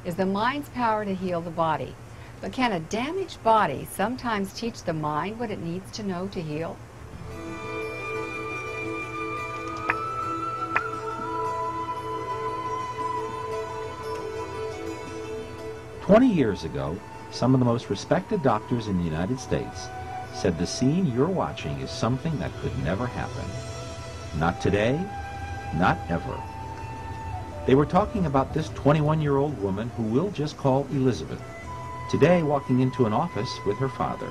is the mind's power to heal the body. But can a damaged body sometimes teach the mind what it needs to know to heal? "20 years ago, some of the most respected doctors in the United States said the scene you're watching is something that could never happen. Not today, not ever." They were talking about this 21-year-old woman who we'll just call Elizabeth, today walking into an office with her father.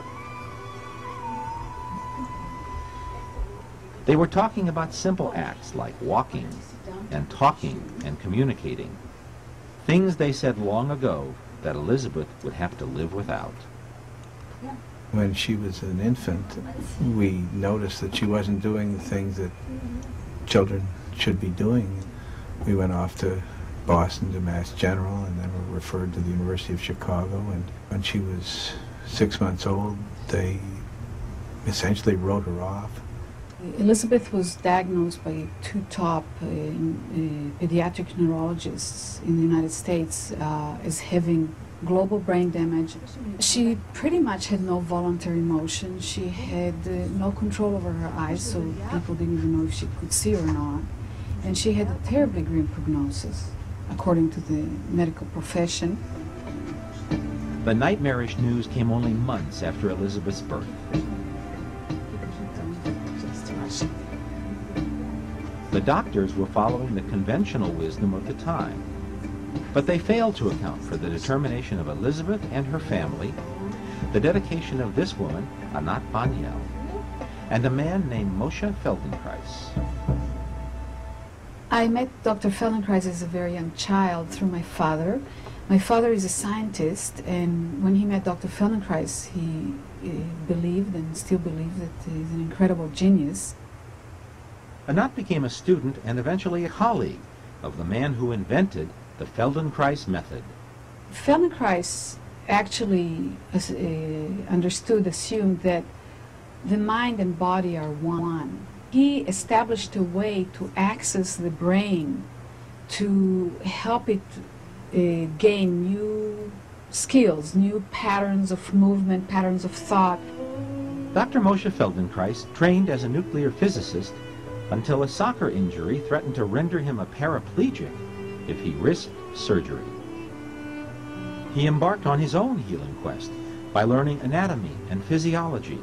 They were talking about simple acts like walking and talking and communicating, things they said long ago that Elizabeth would have to live without. When she was an infant, we noticed that she wasn't doing the things that children should be doing. We went off to Boston to Mass General and then were referred to the University of Chicago. And when she was 6 months old, they essentially wrote her off. Elizabeth was diagnosed by two top pediatric neurologists in the United States as having global brain damage. She pretty much had no voluntary motion. She had no control over her eyes, so people didn't even know if she could see or not. And she had a terribly grim prognosis, according to the medical profession. The nightmarish news came only months after Elizabeth's birth. The doctors were following the conventional wisdom of the time, but they failed to account for the determination of Elizabeth and her family, the dedication of this woman, Anat Baniel, and a man named Moshe Feldenkrais. I met Dr. Feldenkrais as a very young child through my father. My father is a scientist, and when he met Dr. Feldenkrais, he believed and still believes that he's an incredible genius. Anat became a student and eventually a colleague of the man who invented the Feldenkrais method. Feldenkrais actually assumed that the mind and body are one. He established a way to access the brain to help it gain new skills, new patterns of movement, patterns of thought. Dr. Moshe Feldenkrais trained as a nuclear physicist until a soccer injury threatened to render him a paraplegic if he risked surgery. He embarked on his own healing quest by learning anatomy and physiology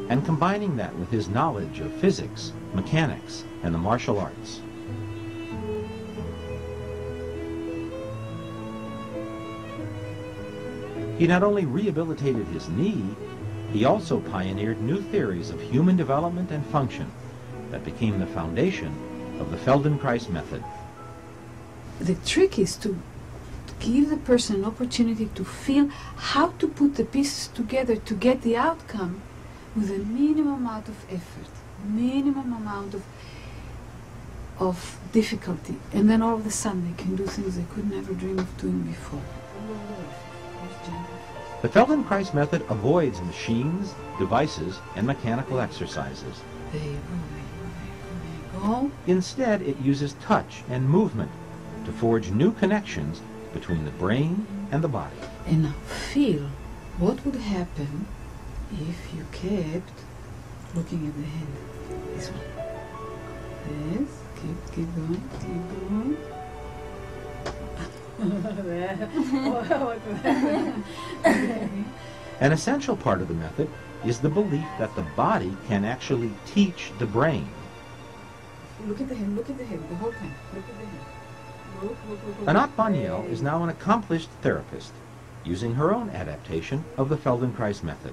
and combining that with his knowledge of physics, mechanics, and the martial arts. He not only rehabilitated his knee, he also pioneered new theories of human development and function that became the foundation of the Feldenkrais method. The trick is to give the person an opportunity to feel how to put the pieces together to get the outcome with a minimum amount of effort, minimum amount of difficulty, and then all of a sudden they can do things they could never dream of doing before. The Feldenkrais method avoids machines, devices, and mechanical exercises. Instead, it uses touch and movement to forge new connections between the brain and the body. And now feel what would happen if you kept looking at the hand. This one. Yes, keep going. An essential part of the method is the belief that the body can actually teach the brain. Look at the hand, the whole time. Look at the hand. Look. Anat Baniel is now an accomplished therapist, using her own adaptation of the Feldenkrais method.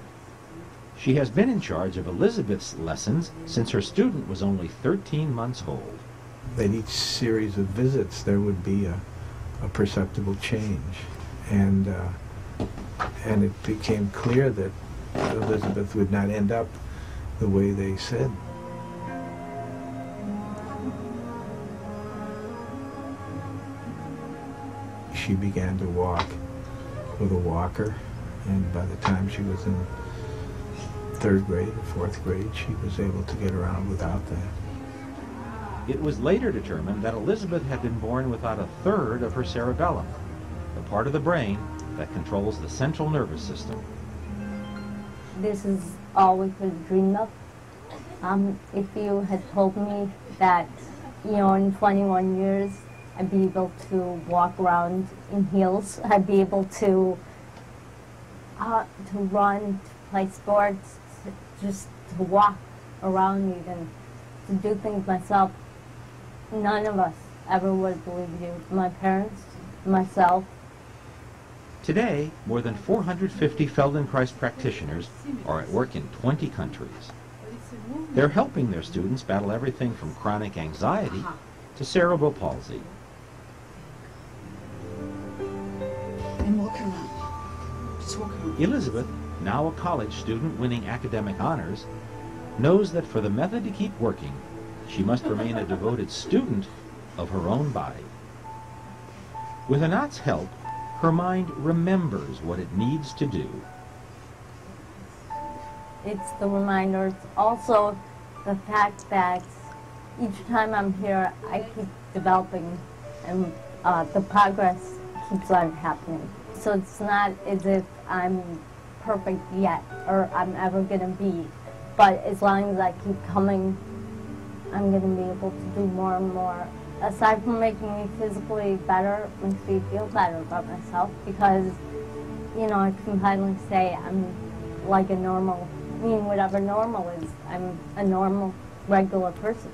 She has been in charge of Elizabeth's lessons since her student was only 13 months old. At each series of visits, there would be a perceptible change, and it became clear that Elizabeth would not end up the way they said. She began to walk with a walker, and by the time she was in 3rd grade or 4th grade, she was able to get around without that. It was later determined that Elizabeth had been born without a third of her cerebellum, the part of the brain that controls the central nervous system. This is all we could dream of. If you had told me that, in 21 years, I'd be able to walk around in heels, I'd be able to run, to play sports, just to walk around even, to do things myself, none of us ever would have believed you. My parents, myself. Today, more than 450 Feldenkrais practitioners are at work in 20 countries. They're helping their students battle everything from chronic anxiety to cerebral palsy. And walk around. Just walk around. Elizabeth, now a college student winning academic honors, knows that for the method to keep working, she must remain a devoted student of her own body. With Anat's help, her mind remembers what it needs to do. It's the reminder. It's also the fact that each time I'm here, I keep developing, and the progress keeps on happening. So it's not as if I'm perfect yet, or I'm ever going to be. But as long as I keep coming, I'm going to be able to do more and more. Aside from making me physically better, it makes me feel better about myself, because, I can finally say I'm like a normal, whatever normal is, I'm a normal, regular person.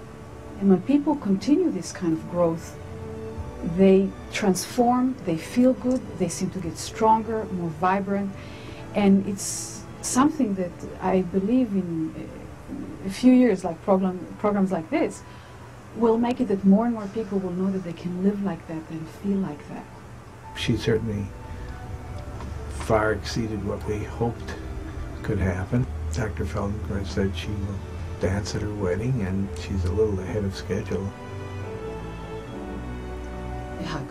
And when people continue this kind of growth, they transform, they feel good, they seem to get stronger, more vibrant, and it's something that I believe in a few years, like programs like this, will make it that more and more people will know that they can live like that and feel like that. She certainly far exceeded what we hoped could happen. Dr. Feldenkrais said she will dance at her wedding, and she's a little ahead of schedule. A hug.